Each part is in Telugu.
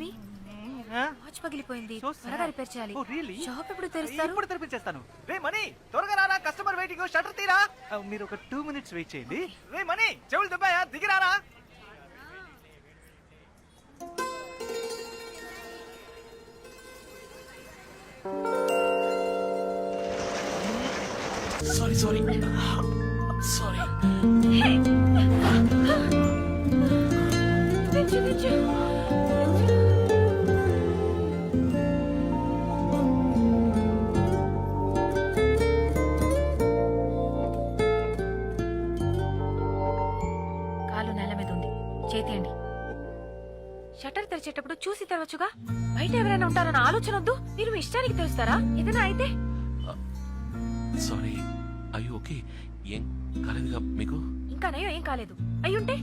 మీ వాచ్ పగిలిపోయింది, త్వరగా రిపేర్ చేయాలి. షాప్ ఎప్పుడు తెరుస్తారు? ఇప్పుడు తెరిపించేస్తాను. రే మనీ, త్వరగా రారా, కస్టమర్ వెయిటింగ్, షట్టర్ తీరా. మీరు ఒక 2 minutes వెయిట్ చేయండి. రే మనీ, చెవులు దెబ్బయా, దిగిరారా. Sorry sorry sorry. కాలు నేల మీద ఉంది, చేతియండి. షట్టర్ తెరిచేటప్పుడు చూసి తెరవచ్చుగా. బయట ఎవరైనా ఉంటారన్న ఆలోచన వద్దు. మీరు మీ ఇష్టానికి తెరుస్తారా? ఏదైనా అయితే? సారీ. అయ్యో ఓకే, ఏం కాలేదుగా మీకు? ఇంకా నయ్యో ఏం కాలేదు. అయ్యుంటే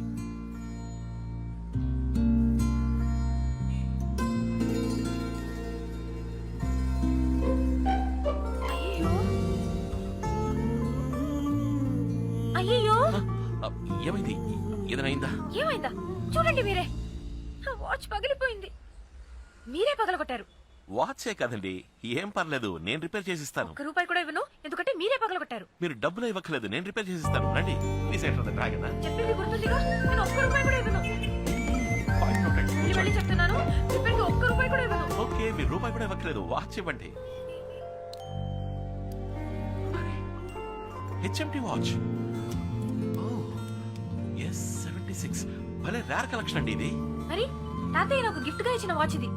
అయ్యో. ఏమైంది? ఏదైనా ఏమైందా? చూడండి మీరే, వాచ్ పగిలిపోయింది. మీరే పగలగొట్టారు. వాచే కదండి, ఏం పర్లేదు, నేను రిపేర్ చేసిస్తాను. ₹1 కూడా ఇవ్వను, ఎందుకంటే మీరే పగలగొట్టారు. మీరు డబ్బులు ఇవ్వక్కర్లేదు, నేను రిపేర్ చేసిస్తాను. రండి, ప్లీజ్ ఎంటర్ ద డ్రాగన్. చెప్పింది గుర్తుందిగా, నేను ₹1 కూడా ఇవ్వను. మళ్ళీ చెప్తున్నాను, చెప్పింది ₹1 కూడా ఇవ్వను. ఓకే, మీరు రూపాయి కూడా ఇవ్వక్కర్లేదు, వాచ్ ఇవ్వండి. HMT watch. S76 భలే రేర్ కలెక్షన్ అండి ఇది. మరి తాతయ్య నాకు గిఫ్ట్ గా ఇచ్చిన వాచ్ ఇది.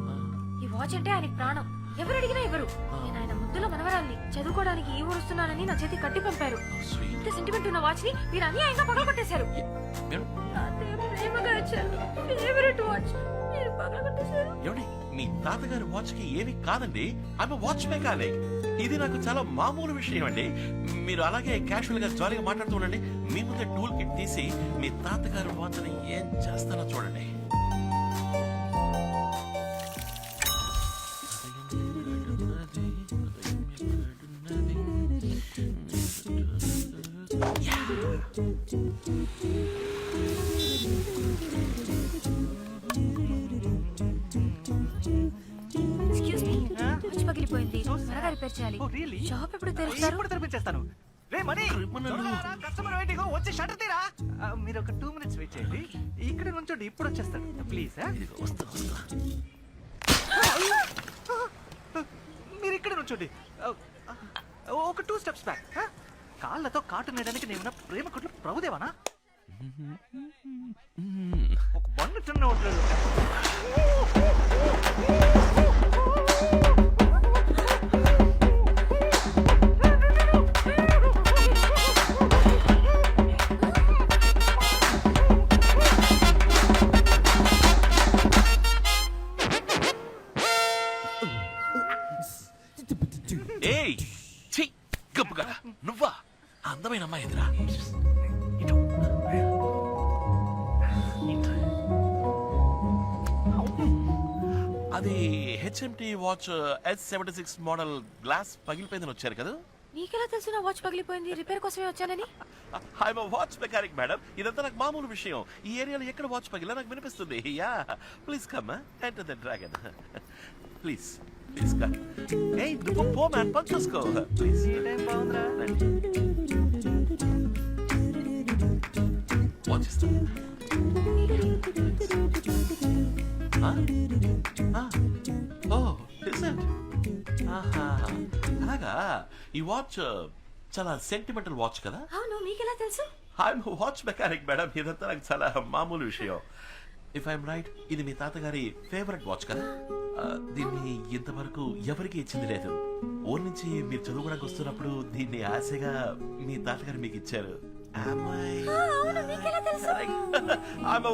ఈ వాచ్ అంటే ఆయనకి ప్రాణం. ఎవరు అడిగినా ఇవ్వరు. నేను ఆయన ముద్దుల మనవరాల్ని, చదువుకోవడానికి ఈ ఊరు వస్తున్నానని నా చేతి కట్టి పంపారు. ఇంత సెంటిమెంట్ ఉన్న వాచ్ ని మీరు అన్యాయంగా పగలగొట్టేశారు. తాతయ్య ప్రేమగా ఇచ్చారు ఫేవరెట్ వాచ్, మీరు పగలగొట్టేశారు. ఏమండి, మీ తాతగారి వాచ్ కి ఏమి కాదండి, ఆమె వాచ్ మెకానిక్. ఇది నాకు చాలా మామూలు విషయం అండి. మీరు అలాగే క్యాషువల్ గా జాలీగా మాట్లాడుతూ ఉండండి. మీ ముందే టూల్ కిట్ తీసి మీ తాతగారి వాచ్ ని ఏం చేస్తానో చూడండి. ఎక్స్క్యూజ్ మీ, వాచ్ పగిలిపోయింది, త్వరగా రిపేర్ చేయాలి. షాప్ ఎప్పుడు తెరుస్తారు? ఇప్పుడు తెరిపించేస్తాను. రే మనీ, కస్టమర్ వెయిటింగ్, వచ్చి షట్టర్ తీరా. మీరు ఒక 2 minutes వెయిట్ చేయండి. ఇక్కడ నుంచోండి, ఇప్పుడు వచ్చేస్తాడు. ప్లీజ్. మీరు ఇక్కడ నుంచోండి. ఒక 2 steps బ్యాక్. కాళ్ళతో కాటు నేయడానికి నేను ప్రేమ కుట్లు ప్రభుదేవానా? ఒక బండి తిన్న ఉండలేదు. ఏయ్ ఛీ, గబ్బుగా నువ్వా? అందమైన అమ్మాయి ఎదురా. అది HMT watch S76 model, glass పగిలిపోయిందని వచ్చారు కదా. నీకెలా తెలుసు నా వాచ్ పగిలిపోయింది? రిపేర్ కోసమే వచ్చానని. ఐఎమ్ వాచ్ మెకానిక్ మేడం, ఇదంతా నాకు మామూలు విషయం. ఈ ఏరియాలో ఎక్కడ వాచ్ పగిలా నాకు వినిపిస్తుంది. Yeah, please come enter the dragon. Please please come. ఏయ్ నువ్వు పో మ్యాన్, పని చూసుకో ప్లీజ్. ఈ టైం బాగుందిరా. వాచ్ ఇస్తా. అలాగా, ఈ వాచ్ చాలా సెంటిమెంటల్ వాచ్ కదా. అవును, మీకెలా తెలుసు? ఐఎమ్ వాచ్ మెకానిక్ మేడం, ఇదంతా నాకు చాలా మామూలు విషయం. ఇఫ్ ఐఎమ్ రైట్, ఇది మీ తాతగారి ఫేవరెట్ వాచ్ కదా. దీన్ని ఇంతవరకు ఎవరికి ఇచ్చింది లేదు. ఊరి నుంచి మీరు చదువుకోవడానికి వస్తున్నప్పుడు దీన్ని ఆశగా మీ తాతగారు మీకు ఇచ్చారు.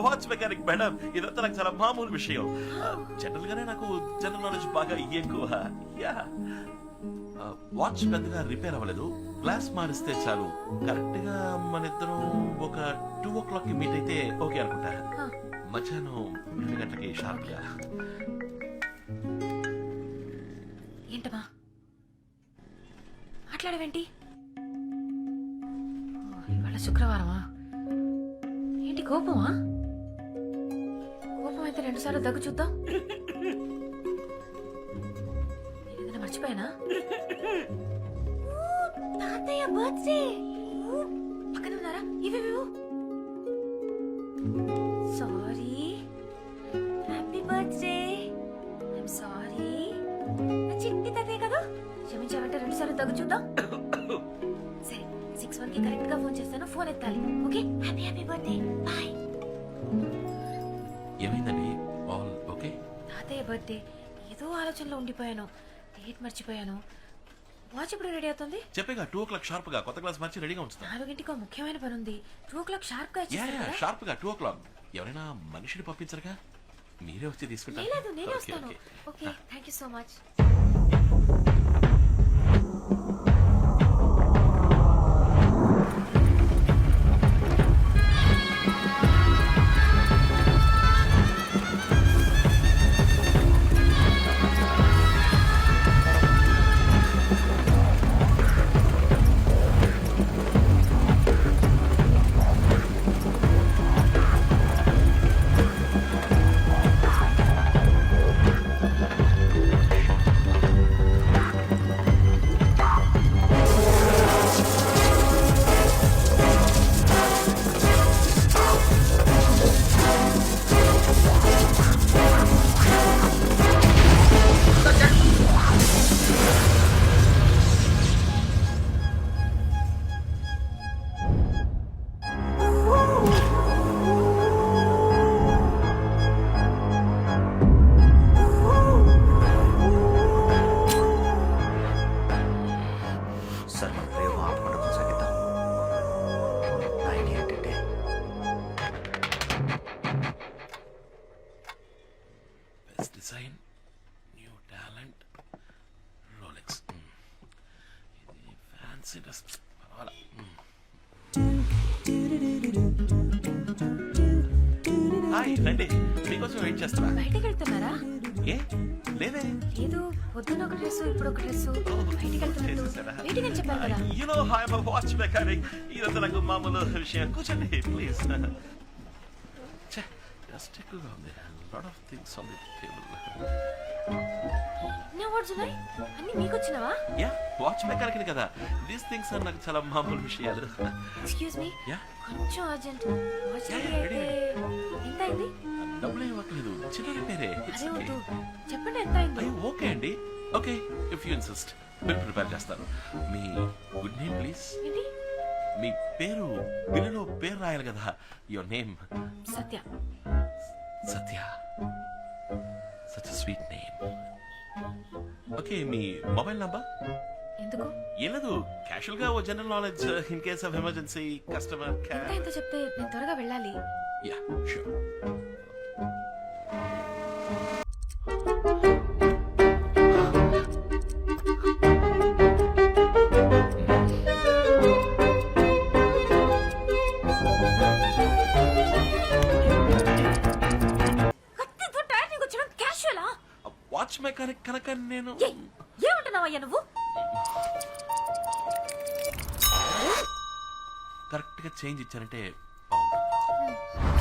వాచ్ మెకానిక్ మేడం, ఇదంతా నాకు చాలా మామూలు విషయం. జనరల్ గానే నాకు జనరల్ నాలెడ్జ్ బాగా ఎక్కువ. యా, వాచ్ పెద్దగా రిపేర్ అవ్వలేదు, గ్లాస్ మారిస్తే చాలు. కరెక్ట్ గా మన ఇద్దరం ఒక 2 o'clock కి మీట్ అయితే ఓకే అనుకుంటా. మధ్యాహ్నం 2 గంటలకి షార్ప్ గా. ఏంటమ్మా మాట్లాడవేంటి? ఇవాళ శుక్రవారమా? ఏంటి కోపమా? కోపం అయితే చెప్పి 2 సార్లు దగ్గు చూద్దాం. ఏదైనా మర్చిపోయానా? తాతయ్య బర్త్డే. పక్కన ఉన్నారా? ఇవేవేవో. Sorry. Happy birthday. I'm sorry. నా చిట్టి తాతయ్య కదా? క్షమించావంటే 2 సార్లు దగ్గు చూద్దాం. సరే 6-1 కి కరెక్ట్ గా ఫోన్ చేస్తాను. ఫోన్ ఎత్తాలి. Okay? Happy happy birthday. Bye. ఏమైందండి? All okay? తాతయ్య బర్త్డే. ఏదో ఆలోచనలో ఉండిపోయాను. డేట్ మర్చిపోయాను. వాచ్ ఇప్పుడు రెడీ అవుతుంది. చెప్పేగా 2 o'clock షార్ప్ గా కొత్త క్లాస్ మార్చి రెడీగా ఉంచుతాను. 4 ముఖ్యమైన పని ఉంది. 2 o'clock షార్ప్ గా యా ఇచ్చేస్తారు కదా? షార్ప్ గా 2 o'clock. ఎవరైనా మనిషిని పంపించరుగా, మీరే వచ్చి తీసుకుంటారు. లేదు నేనే ఓకే, వస్తాను. Okay. Okay thank you so much. Sir మన ప్రయోగం ఆపకుండా కొనసాగిద్దాం. నా ఐడియా ఏంటంటే best design, new talent, Rolex. ఇది ఫ్యాన్సీ డ్రెస్ పర్వాలా. హాయ్ రండి, మీకోసం వెయిట్ చేస్తారా? బయటికి వెళ్తున్నారా? ఏ లేదే. లేదు పొద్దున ఒక డ్రెస్ ఇప్పుడు ఒక డ్రెస్. బయటికి వెళ్తున్నట్టు బయటికి అని చెప్పారు కదా? You know, I'm a watch mechanic. ఇదంతా నాకు మామూలు విషయం. కూర్చోండి ప్లీజ్. జస్ట్ ఎక్కువగా ఉంది. Lot of things on the table. నా వర్డ్స్ ఉన్నాయి అన్ని మీకు వచ్చినవా? యా వాచ్ మెకానిక్ కదా. దీస్ థింగ్స్ ఆర్ నాకు చాలా మామూలు విషయాలు. ఎక్స్క్యూజ్ మీ, యా కొంచెం urgent. Watch Yeah, ready yeah, అయితే ఎంత అయింది? డబ్బులు ఇవ్వట్లేదు, చిన్న రిపేరే. అదే వద్దు, చెప్పండి ఎంత అయింది? అయ్యో ఓకే అండి. Okay if you insist bill prepare చేస్తాను. మీ గుడ్ నేమ్ ప్లీజ్. ఏంటి? మీ పేరు బిల్లులో పేరు రాయాలి కదా. Your name Satya. Satya. Such sweet name. Okay మీ మొబైల్ నంబర్? ఎందుకు? ఏం లేదు, క్యాషువల్ గా ఓ general knowledge in case of emergency customer ఎంత ఎంత చెప్తే నేను త్వరగా వెళ్ళాలి. Yeah sure. కత్తితో టైర్నింగ్ వచ్చడం క్యాషువలా? వాచ్ మెకానిక్ కనుక నేను ఏయ్, ఏమంటున్నావయ్యా నువ్వు? కరెక్ట్ గా చేంజ్ ఇచ్చానంటే బాగుంటుంది.